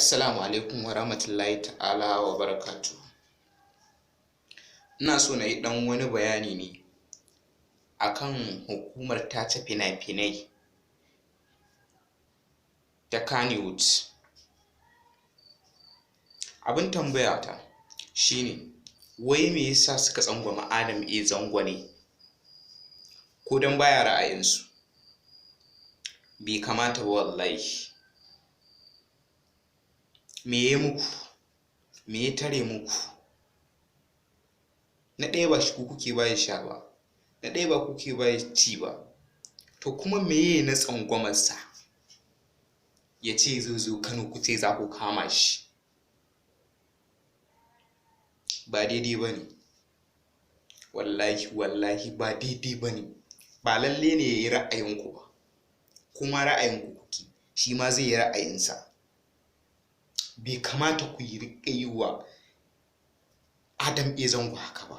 Assalamu alaikum wa rahmatullahi ta'ala wa barakatu. Ina so na yi ɗan wani bayani ne akan hukumar tace fina-finai ta Kannywood. Abin tambaya ta shine, wai me yasa suka tsangwama Adam Zango ne? Ko don baya ra'ayinsu? Bai kamata ba wallahi. Me ya muku? Me ya tare muku? Na ɗaya ba shi kuke ba ya sha ba, na ɗaya ba kuke ba ya ci ba, to kuma meye na tsangwamarsa ya ce zai zo Kano ku ce za ku kama shi? Ba daidai ba ne, wallahi ba daidai ba ne. Ba lalle ne ya yi ra'ayinku ba, kuma ra'ayinku kuke, shi ma zai yi ra'ayinsa. Bai kamata ku yi riƙa yi wa Adam Zango haka ba.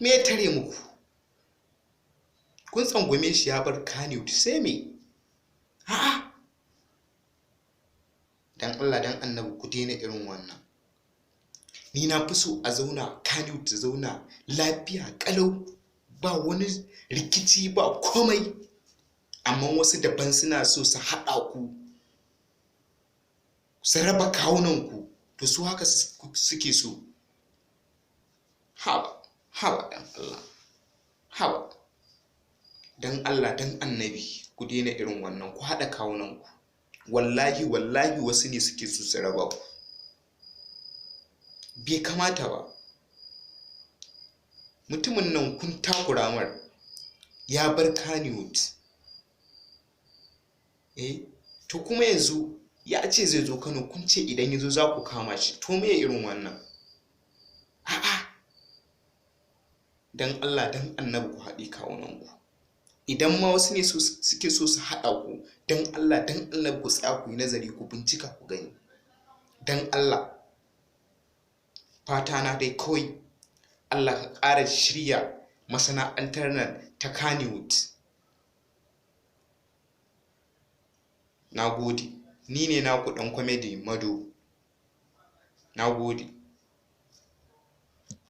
Me ya tare muku? Kun tsangwame shi ya bar Kannywood sai me? A'a, dan Allah dan Annabi ku daina irin wannan. Ni na fi so a zauna Kannywood ta zauna lafiya ƙalau, ba wani rikici ba komai. Amma wasu daban suna so su haɗa ku, su raba kawunanku, to su haka suke so. Haba dan Allah, haba dan Allah dan Annabi ku daina irin wannan, ku haɗa kawunanku. Wallahi wasu ne suke so su raba ku. Bai kamata ba. Mutumin nan kun takura mar, ya bar Kannywood. To kuma yanzu ya ce zai zo Kano, kun ce idan ya zo za ku kama shi. To me irin wannan? A'a, dan Allah dan Annabi ku haɗi kawunanku. Idan ma wasu ne suke so su haɗa ku, dan Allah dan Annabi ku tsaya ku yi nazari, ku bincika ku gani. Dan Allah, fata na dai kawai Allah ka ƙara shirya masana'antar nan ta Kannywood. Na gode. Ni ne naku ɗan comedy Mado. Na gode.